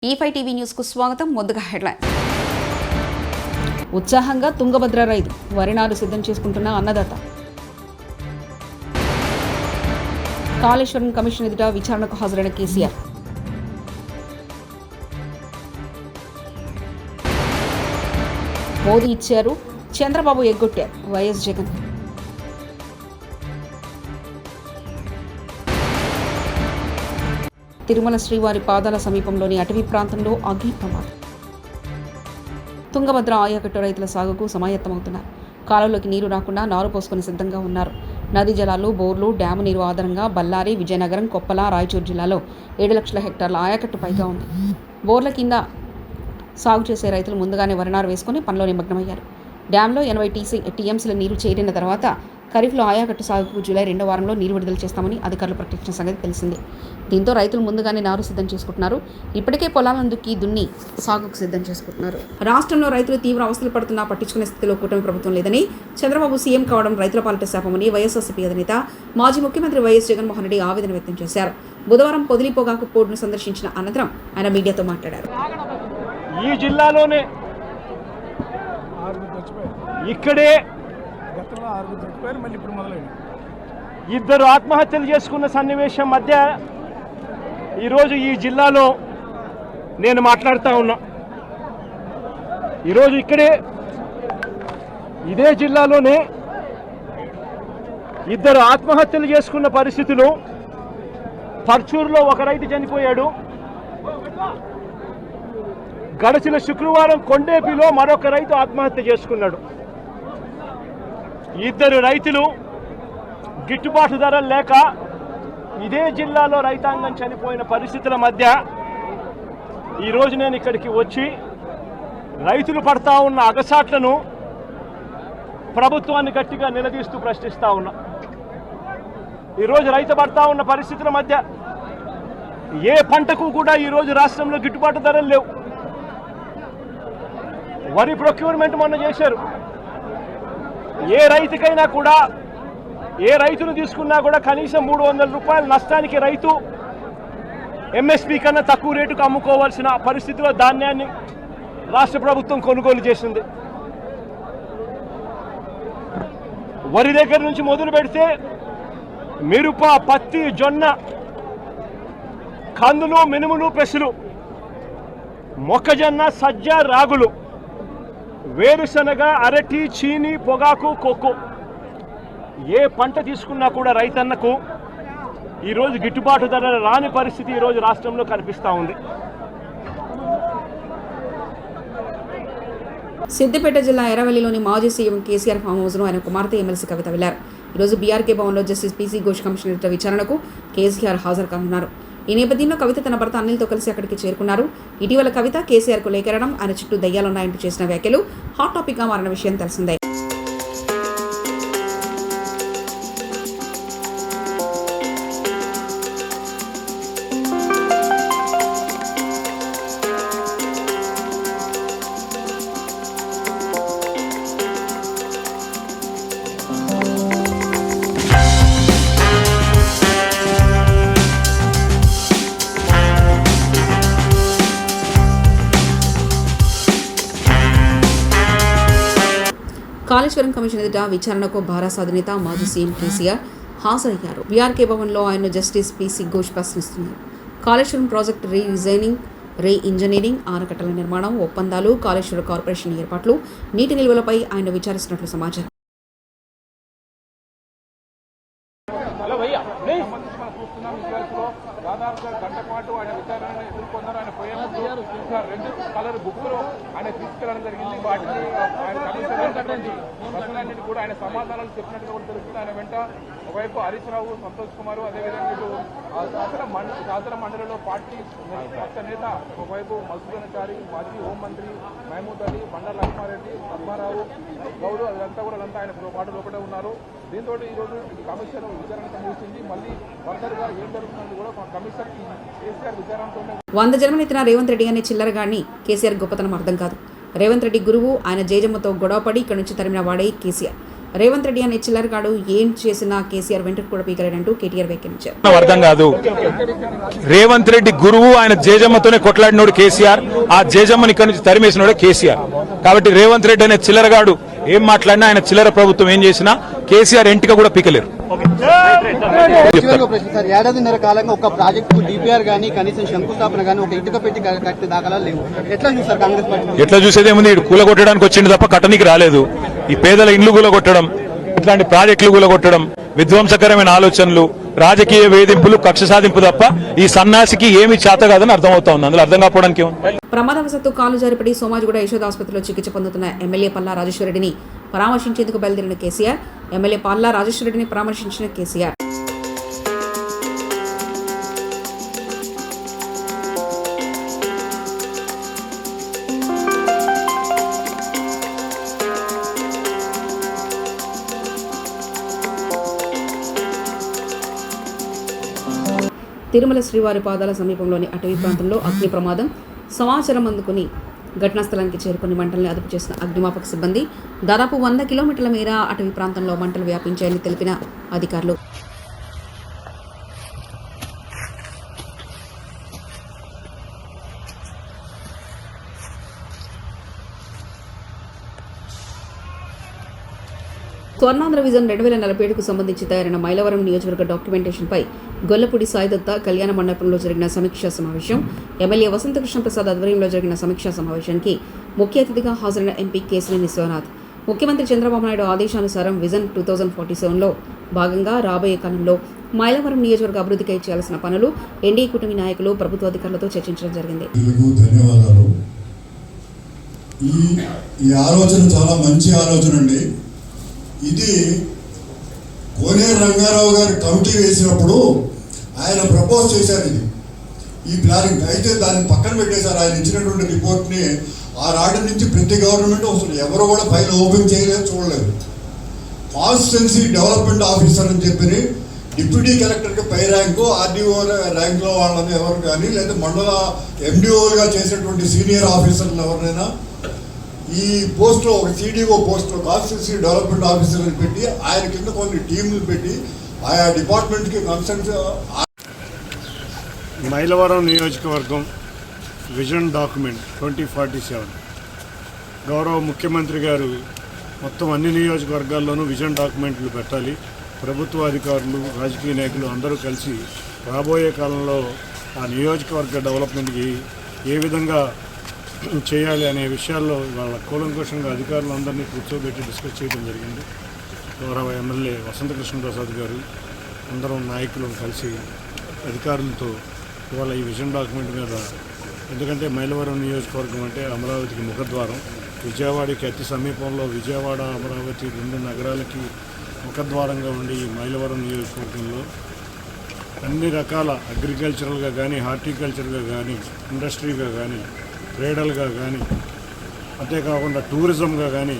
E5 TV news కు స్వాగతం. ముందుగా హెడ్లైన్. ఉత్సాహంగా తుంగభద్ర రైతు వరినారు సిద్ధం చేసుకుంటున్న అన్నదాత. కాళేశ్వరం కమిషన్ ఎదుట విచారణకు హాజరైన కేసీఆర్. మోదీ ఇచ్చారు, చంద్రబాబు ఎగ్గొట్టారు వైఎస్ జగన్. తిరుమల శ్రీవారి పాదాల సమీపంలోని అటవీ ప్రాంతంలో అగ్ని ప్రమాదం. తుంగభద్ర ఆయకట్టు రైతుల సాగుకు సమాయత్తమవుతున్నారు. కాలువలోకి నీరు రాకుండా నారు పోసుకుని సిద్ధంగా ఉన్నారు. నదీ జలాలు, బోర్లు, డ్యాము నీరు ఆధారంగా బళ్ళారి, విజయనగరం, కొప్పల, రాయచూరు జిల్లాలో 7 లక్షల హెక్టార్ల ఆయకట్టు పైగా ఉంది. బోర్ల కింద సాగు చేసే రైతులు ముందుగానే వరినారు వేసుకుని పనిలో నిమగ్నమయ్యారు. డ్యాంలో 80 టీఎంసీల నీరు చేరిన తర్వాత ఖరీఫ్లో ఆయకట్టు సాగుకు జూలై 2వ వారంలో నీరు విడుదల చేస్తామని అధికారులు ప్రకటించిన సంగతి తెలిసిందే. దీంతో రైతులు ముందుగానే నారు సిద్ధం చేసుకుంటున్నారు. ఇప్పటికే పొలాలను దున్ని సాగుకు సిద్ధం చేసుకుంటున్నారు. రాష్ట్రంలో రైతులు తీవ్ర అవస్థలు పడుతున్నా పట్టించుకునే స్థితిలో కూటమి ప్రభుత్వం లేదని, చంద్రబాబు సీఎం కావడం రైతుల పాలిట శాపమని వైఎస్ఆర్సీపీ అధినేత మాజీ ముఖ్యమంత్రి వైఎస్ జగన్మోహన్ రెడ్డి ఆవేదన వ్యక్తం చేశారు. బుధవారం పొదిలి పొగాకు పోర్టును సందర్శించిన అనంతరం ఆయన మీడియాతో మాట్లాడారు. ఈ జిల్లాలోనే ఇక్కడే ఇద్దరు ఆత్మహత్యలు చేసుకున్న సన్నివేశం మధ్య ఈరోజు ఈ జిల్లాలో నేను మాట్లాడుతూ ఉన్నా. ఈరోజు ఇక్కడే ఇదే జిల్లాలోనే ఇద్దరు ఆత్మహత్యలు చేసుకున్న పరిస్థితులు. పర్చూరులో ఒక రైతు చనిపోయాడు. గడిచిన శుక్రవారం కొండేపిలో మరొక రైతు ఆత్మహత్య చేసుకున్నాడు. ఇద్దరు రైతులు గిట్టుబాటు ధరలు లేక ఇదే జిల్లాలో రైతాంగం చనిపోయిన పరిస్థితుల మధ్య ఈరోజు నేను ఇక్కడికి వచ్చి రైతులు పడతా ఉన్న అగసాట్లను ప్రభుత్వాన్ని గట్టిగా నిలదీస్తూ ప్రశ్నిస్తూ ఉన్నా. ఈరోజు రైతు పడతా ఉన్న పరిస్థితుల మధ్య ఏ పంటకు కూడా ఈరోజు రాష్ట్రంలో గిట్టుబాటు ధరలు లేవు. వరి ప్రొక్యూర్మెంట్ మొన్న చేశారు. ఏ రైతుకైనా కూడా, ఏ రైతును తీసుకున్నా కూడా కనీసం 300 రూపాయల నష్టానికి రైతు ఎంఎస్పీ కన్నా తక్కువ రేటుకు అమ్ముకోవాల్సిన పరిస్థితిలో ధాన్యాన్ని రాష్ట్ర ప్రభుత్వం కొనుగోలు చేసింది. వరి దగ్గర నుంచి మొదలు పెడితే మిరప, పత్తి, జొన్న, కందులు, మినుములు, పెసలు, మొక్కజొన్న, సజ్జ, రాగులు, వేరుశనగ, అరటి, చీని, పొగాకు, కోకో, ఏ పంట తీసుకున్నా కూడా రైతన్నకు ఈరోజు గిట్టుబాటు ధర రాని పరిస్థితి ఈరోజు రాష్ట్రంలో కనిపిస్తూ ఉంది. సిద్దిపేట జిల్లా ఎర్రవల్లిలోని మాజీ సీఎం కేసీఆర్ ఫామ్ హౌస్ను ఆయన కుమార్తె ఎమ్మెల్సీ కవిత వెళ్లారు. ఈరోజు బీఆర్కే భవన్లో జస్టిస్ పీసీ ఘోష్ కమిషన్ ఎదుట విచారణకు కేసీఆర్ హాజరు కానున్నారు. ఈ నేపథ్యంలో కవిత తన భర్త అనిల్తో కలిసి అక్కడికి చేరుకున్నారు. ఇటీవల కవిత కేసీఆర్కు లేఖరడం, ఆయన చుట్టూ దయ్యాలున్నాయంటూ చేసిన వ్యాఖ్యలు హాట్ టాపిక్గా మారిన విషయం తెలిసిందే. కాళేశ్వరం కమిషన్ ఎదుట విచారణకు భారత అధినేత మాజీ సీఎం కేసీఆర్ హాజరయ్యారు. బీఆర్కే భవన్లో ఆయన జస్టిస్ పీసీ ఘోష్ ప్రశ్నిస్తున్నారు. కాళేశ్వరం ప్రాజెక్టు రీ ఇంజనీరింగ్, ఆనకట్టల నిర్మాణం, ఒప్పందాలు, కాళేశ్వర కార్పొరేషన్ ఏర్పాట్లు, నీటి నిల్వలపై ఆయన విచారిస్తున్నట్లు సమాచారం. దాదాపుగా గంట పాటు ఆయన విచారణను ఎదుర్కొన్నారు. ఆయన పోయే ముందు 2 కలర్ బుక్లు ఆయన తీసుకెళ్లడం జరిగింది. వాటిని ఆయన కమిషనర్లన్నింటి కూడా ఆయన సమాధానాలు చెప్పినట్టుగా కూడా తెలుస్తుంది. ఆయన వెంట ఒకవైపు హరీష్ రావు, సంతోష్ కుమార్, అదేవిధంగా ఇటు శాసన మండలిలో పార్టీ పక్ష నేత ఒకవైపు మధుసూదనాచారి, మాజీ హోంమంత్రి మహమూద్ అలీ, బండారు లక్ష్మారెడ్డి, పద్మారావు, గౌడు, అదంతా కూడా ఆయన పాటు లోపడే ఉన్నారు. దీంతో ఈరోజు కమిషన్ విచారణ ముగిసింది. మళ్ళీ ఫర్దర్గా ఏం జరుగుతుందని కూడా కమిషన్ కేసీఆర్ విచారణతోనే 100 జన్మనెత్తిన రేవంత్ రెడ్డి అనే చిల్లరగాడిని కేసీఆర్ గొప్పతనం అర్థం కాదు. రేవంత్ రెడ్డి గురువు, ఆయన జేజమ్మతో గొడవపడి ఇక్కడి నుంచి తరిమిన వాడే కేసీఆర్. రేవంత్ రెడ్డి అనే చిల్లరగాడు ఏం చేసినా కేసీఆర్ వెంటకు కూడా పీకలేడంటూ కేటీఆర్ వ్యాఖ్యానించారు. అర్థం కాదు. రేవంత్ రెడ్డి గురువు, ఆయన జేజమ్మతోనే కొట్లాడినోడు కేసీఆర్, ఆ జేజమ్మని ఇక్కడి నుంచి తరిమేసినోడే కేసీఆర్. కాబట్టి రేవంత్ రెడ్డి అనే చిల్లరగాడు ఏం మాట్లాడినా, ఆయన చిల్లర ప్రభుత్వం ఏం చేసినా కేసీఆర్ ఎంటిక కూడా పీకలేరు. ఏడాదిన్నర కాలంగా ఒక ప్రాజెక్టు డిపిఆర్ గానీ కనీసం శంకుస్థాపన గానీ ఒక ఇటుక పెట్టి కట్టి దాఖలాలు లేవు. ఎట్లా చూస్తారు కాంగ్రెస్ పార్టీ? ఎట్లా చూసేదేముంది, ఇటు కూలగొట్టడానికి వచ్చింది తప్ప కట్టనికి రాలేదు. ఈ పేదల ఇండ్లు కూలగొట్టడం, ఇట్లాంటి ప్రాజెక్టులు కూలగొట్టడం, విధ్వంసకరమైన ఆలోచనలు, రాజకీయ వేధింపులు, కక్ష సాధింపు తప్ప ఈ సన్నాసికి ఏమి చేత కాదని అర్థమవుతా ఉంది. అందులో అర్థం కాకపోవడానికి ప్రమాదవశత్తు కాలు జారిపడి సోమాజిగూడ యశోద ఆసుపత్రిలో చికిత్స పొందుతున్న ఎమ్మెల్యే పల్లా రాజేశ్వరరెడ్డిని పరామర్శించేందుకు బయలుదేరిన కేసీఆర్, ఎమ్మెల్యే పల్లా రాజేశ్వరరెడ్డిని పరామర్శించిన కేసీఆర్. తిరుమల శ్రీవారి పాదాల సమీపంలోని అటవీ ప్రాంతంలో అగ్ని ప్రమాదం సమాచారం అందుకుని ఘటనా స్థలానికి చేరుకుని మంటల్ని అదుపు చేసిన అగ్నిమాపక సిబ్బంది దాదాపు 100 కిలోమీటర్ల మేర అటవీ ప్రాంతంలో మంటలు వ్యాపించాయని తెలిపిన అధికారులు. స్వర్ణాంధ్ర విజన్ 2047కు సంబంధించి తయారైన మైలవరం నియోజకవర్గ డాక్యుమెంటేషన్పై గొల్లపూడి సాయిదత్త కళ్యాణ మండపంలో జరిగిన సమీక్షా సమావేశం. ఎమ్మెల్యే వసంతకృష్ణ ప్రసాద్ ఆధ్వర్యంలో జరిగిన సమీక్షా సమావేశానికి ముఖ్య అతిథిగా హాజరైన ఎంపీ కేశినేని విశ్వనాథ్, ముఖ్యమంత్రి చంద్రబాబు నాయుడు ఆదేశానుసారం విజన్ 2047లో భాగంగా రాబోయే కాలంలో మైలవరం నియోజకవర్గ అభివృద్ధికై చేయాల్సిన పనులు ఎన్డీఏ కూటమి నాయకులు, ప్రభుత్వ అధికారులతో చర్చించడం జరిగింది. ఈ ఆలోచన చాలా మంచి ఆలోచన అండి. ఇది కోనేరు రంగారావు గారు కమిటీ వేసినప్పుడు ఆయన ప్రపోజ్ చేశారు ఈ ప్లానింగ్. అయితే దాన్ని పక్కన పెట్టేశారు. ఆయన ఇచ్చినటువంటి రిపోర్ట్ని ఆ రాటి నుంచి ప్రతి గవర్నమెంట్ అసలు ఎవరు కూడా ఫైల్ ఓపెన్ చేయలేదు, చూడలేదు. కాన్స్టిట్యున్సీ డెవలప్మెంట్ ఆఫీసర్ అని చెప్పి డిప్యూటీ కలెక్టర్కి పై ర్యాంకు, ఆర్డీఓ ర్యాంక్లో వాళ్ళని ఎవరు కానీ, లేదా మండల ఎండిఓలుగా చేసేటువంటి సీనియర్ ఆఫీసర్లు ఎవరినైనా ఈ పోస్ట్లో ఒక సిడిఓ పోస్ట్లో కాన్స్టిట్యున్సీ డెవలప్మెంట్ ఆఫీసర్ని పెట్టి ఆయన కింద కొన్ని టీంలు పెట్టి ఆయా డిపార్ట్మెంట్కి కన్సల్ట్. మైలవరం నియోజకవర్గం విజన్ డాక్యుమెంట్ 2047 గౌరవ ముఖ్యమంత్రి గారు మొత్తం అన్ని నియోజకవర్గాల్లోనూ విజన్ డాక్యుమెంట్లు పెట్టాలి. ప్రభుత్వ అధికారులు, రాజకీయ నాయకులు అందరూ కలిసి రాబోయే కాలంలో ఆ నియోజకవర్గ డెవలప్మెంట్కి ఏ విధంగా చేయాలి అనే విషయాల్లో వాళ్ళ కూలంకషంగా అధికారులందరినీ కూర్చోబెట్టి డిస్కస్ చేయడం జరిగింది. గౌరవ ఎమ్మెల్యే వసంతకృష్ణ ప్రసాద్ గారు అందరం నాయకులను కలిసి అధికారులతో ఇవాళ ఈ విజన్ డాక్యుమెంట్ మీద, ఎందుకంటే మైలవరం నియోజకవర్గం అంటే అమరావతికి ముఖద్వారం, విజయవాడకి అతి సమీపంలో, విజయవాడ అమరావతి 2 నగరాలకి ముఖద్వారంగా ఉండి ఈ మైలవరం నియోజకవర్గంలో అన్ని రకాల అగ్రికల్చరల్గా కానీ, హార్టికల్చర్గా కానీ, ఇండస్ట్రీగా కానీ, ట్రేడల్గా కానీ, అంతేకాకుండా టూరిజంగా కానీ,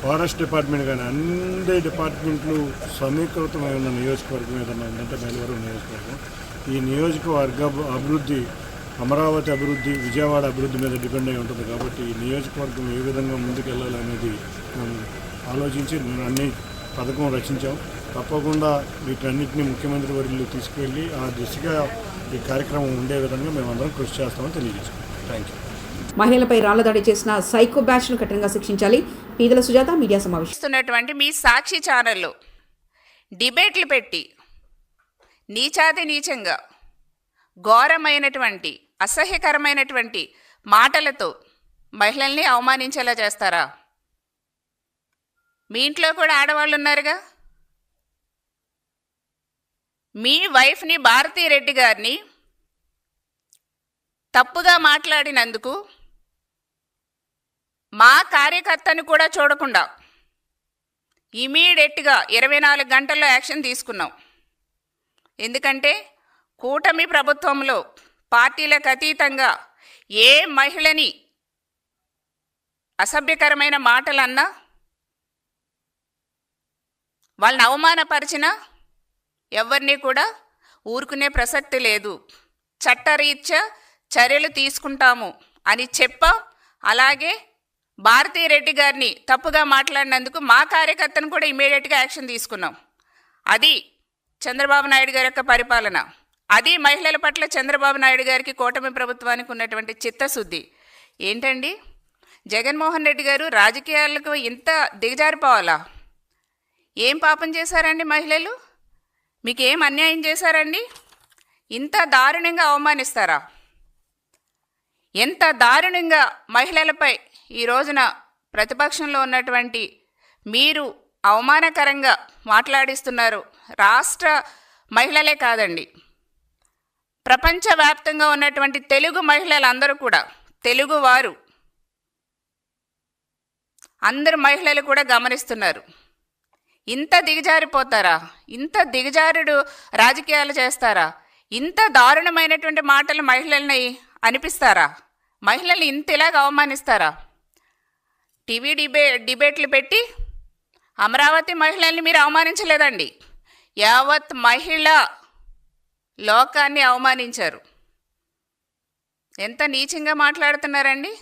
ఫారెస్ట్ డిపార్ట్మెంట్ కానీ అన్ని డిపార్ట్మెంట్లు సమీకృతమై ఉన్న నియోజకవర్గం ఏదన్నా ఉందంటే మైలవరం నియోజకవర్గం. ఈ నియోజకవర్గ అభివృద్ధి అమరావతి అభివృద్ధి, విజయవాడ అభివృద్ధి మీద డిపెండ్ అయి ఉంటుంది. కాబట్టి ఈ నియోజకవర్గం ఏ విధంగా ముందుకెళ్ళాలి అనేది మనం ఆలోచించి అన్ని పథకం రచించాం. తప్పకుండా వీటన్నిటిని ముఖ్యమంత్రి వర్యులు తీసుకువెళ్ళి ఆ దిశగా ఈ కార్యక్రమం ఉండే విధంగా మేమందరం కృషి చేస్తామని తెలియజేసుకుంటాం. Thank you. మహిళలపై రాళ్లదాడి చేసిన సైకో బ్యాచ్ను కఠినంగా శిక్షించాలి. పీదల సుజాత మీడియా సమావేశం. మీ సాక్షి ఛానల్లో డిబేట్లు పెట్టి నీచాతి నీచంగా ఘోరమైనటువంటి అసహ్యకరమైనటువంటి మాటలతో మహిళల్ని అవమానించేలా చేస్తారా? మీ ఇంట్లో కూడా ఆడవాళ్ళు ఉన్నారుగా. మీ వైఫ్ని భారతీరెడ్డి గారిని తప్పుగా మాట్లాడినందుకు మా కార్యకర్తను కూడా చూడకుండా ఇమీడియట్గా 24 గంటల్లో యాక్షన్ తీసుకున్నాం. ఎందుకంటే కూటమి ప్రభుత్వంలో పార్టీలకు అతీతంగా ఏ మహిళని అసభ్యకరమైన మాటలన్నా, వాళ్ళని అవమానపరిచినా ఎవరిని కూడా ఊరుకునే ప్రసక్తి లేదు. చట్టరీత్యా చర్యలు తీసుకుంటాము అని చెప్పాం. అలాగే భారతీ రెడ్డి గారిని తప్పుగా మాట్లాడినందుకు మా కార్యకర్తను కూడా ఇమీడియట్గా యాక్షన్ తీసుకున్నాం. అది చంద్రబాబు నాయుడు గారి యొక్క పరిపాలన. అది మహిళల పట్ల చంద్రబాబు నాయుడు గారికి, కూటమి ప్రభుత్వానికి ఉన్నటువంటి చిత్తశుద్ధి. ఏంటండి జగన్మోహన్ రెడ్డి గారు రాజకీయాలకు ఇంత దిగజారిపోవాలా? ఏం పాపం చేశారండి మహిళలు? మీకేం అన్యాయం చేశారండి? ఇంత దారుణంగా అవమానిస్తారా? ఎంత దారుణంగా మహిళలపై ఈ రోజున ప్రతిపక్షంలో ఉన్నటువంటి మీరు అవమానకరంగా మాట్లాడిస్తున్నారు. రాష్ట్ర మహిళలే కాదండి, ప్రపంచవ్యాప్తంగా ఉన్నటువంటి తెలుగు మహిళలందరూ కూడా, తెలుగువారు అందరు మహిళలు కూడా గమనిస్తున్నారు. ఇంత దిగజారిపోతారా? ఇంత దిగజారుడు రాజకీయాలు చేస్తారా? ఇంత దారుణమైనటువంటి మాటలు మహిళల్ని అనిపిస్తారా? మహిళల్ని ఇంత ఇలాగ అవమానిస్తారా? టీవీ డిబేట్లు పెట్టి అమరావతి మహిళల్ని మీరు అవమానించలేదండి, యావత్ మహిళా లోకాన్ని అవమానించారు. ఎంత నీచంగా మాట్లాడుతున్నారండి?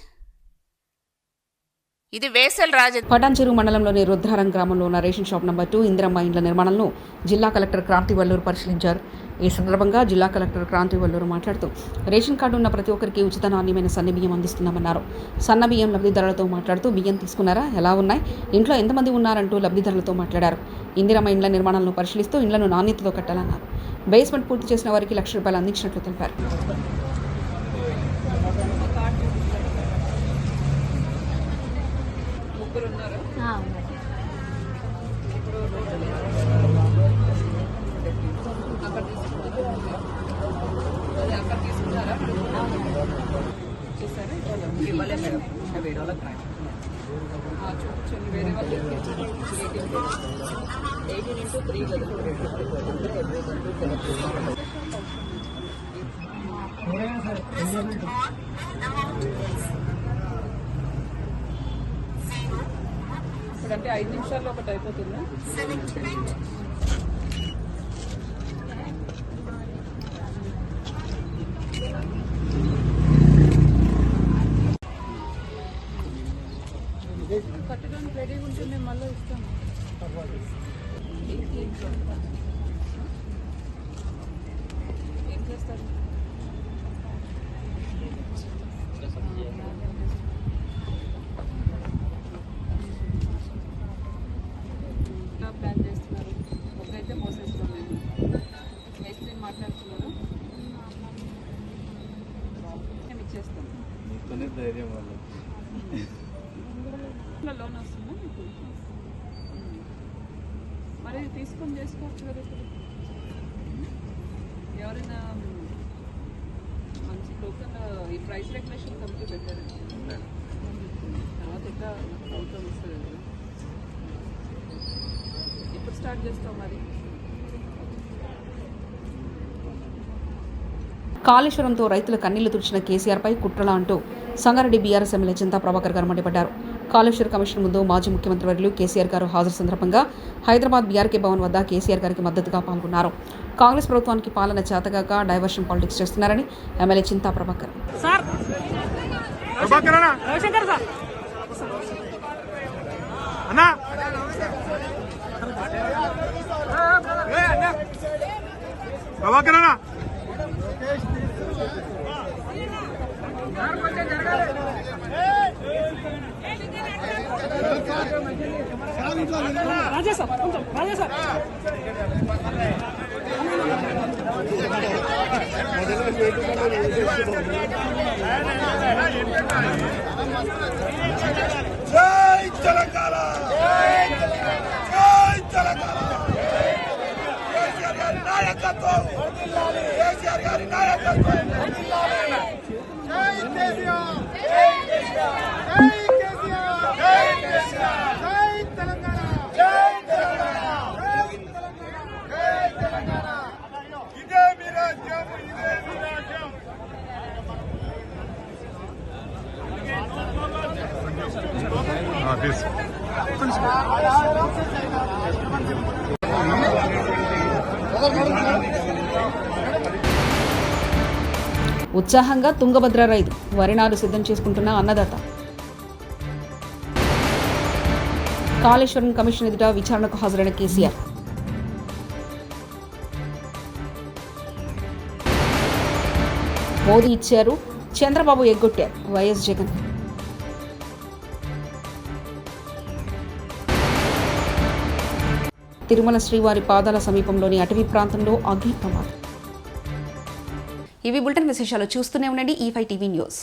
ఇది వేసల్ రాజకీయం. పటాన్చెరు మండలంలోని రుద్రారం గ్రామంలో ఉన్న రేషన్ షాప్ నంబర్ 2 ఇందిరమ్మ ఇండ్ల నిర్మాణాలను జిల్లా కలెక్టర్ క్రాంతి వల్లూరు పరిశీలించారు. ఈ సందర్భంగా జిల్లా కలెక్టర్ క్రాంతి వల్లూరు మాట్లాడుతూ రేషన్ కార్డు ఉన్న ప్రతి ఒక్కరికి ఉచిత నాణ్యమైన సన్న బియ్యం అందిస్తున్నామన్నారు. సన్న బియ్యం లబ్ధిదారులతో మాట్లాడుతూ బియ్యం తీసుకున్నారా, ఎలా ఉన్నాయి, ఇంట్లో ఎంతమంది ఉన్నారంటూ లబ్ధిదారులతో మాట్లాడారు. ఇందిరమ్మ ఇండ్ల నిర్మాణాలను పరిశీలిస్తూ ఇండ్లను నాణ్యతతో కట్టాలన్నారు. బేస్మెంట్ పూర్తి చేసిన వారికి ₹1,00,000 అందించినట్లు తెలిపారు. ఇప్పుడంటే 5 నిమిషాల్లో ఒకటి అయిపోతుందా? కట్టడానికి రెడీగా ఉంటే మేము మళ్ళీ ఇస్తాము. ఏం చేస్తారు? ప్లాన్ చేస్తున్నారు. ఒకరైతే మోసేస్తాం, మేము మేస్త్రి మాట్లాడుతున్నారు, మేము ఇచ్చేస్తాం. లోన్ వస్తుందా మీకు? మరి తీసుకొని చేసుకోవచ్చు కదా. ఇప్పుడు ఎవరైనా మంచి లోకల్ ఈ ప్రైస్ రెగ్యులేషన్ కమిటీ పెట్టారు, తర్వాత ఎట్లా ప్రభుత్వం ఇస్తుంది కదా. ఇప్పుడు స్టార్ట్ చేస్తాం. మరి కాళేశ్వరంతో రైతుల కన్నీళ్లు తుడిచిన కేసీఆర్పై కుట్రలా అంటూ సంగారెడ్డి బీఆర్ఎస్ ఎమ్మెల్యే చింతా ప్రభాకర్ గారు మండిపడ్డారు. కాళేశ్వర కమిషన్ ముందు మాజీ ముఖ్యమంత్రి వర్యులు కేసీఆర్ గారు హాజరు సందర్భంగా హైదరాబాద్ బీఆర్కే భవన్ వద్ద కేసీఆర్ గారికి మద్దతుగా పాల్గొన్నారు. కాంగ్రెస్ ప్రభుత్వానికి పాలన చేతగాక డైవర్షన్ పాలిటిక్స్ చేస్తున్నారని ఎమ్మెల్యే చింతా ప్రభాకర్ ఉత్సాహంగా తుంగభద్ర రైతు వరి నారు సిద్ధం చేసుకుంటున్న అన్నదాత. కాళేశ్వరం కమిషన్ ఎదుట విచారణకు హాజరైన కేసీఆర్. మోదీ ఇచ్చారు, చంద్రబాబు ఎగ్గొట్టారు వైఎస్ జగన్. తిరుమల శ్రీవారి పాదాల సమీపంలోని అటవీ ప్రాంతంలో అగ్ని ప్రమాదం. ఇవి బులెటిన్ విశేషాలు. చూస్తూనే ఉండండి E5 టీవీ న్యూస్.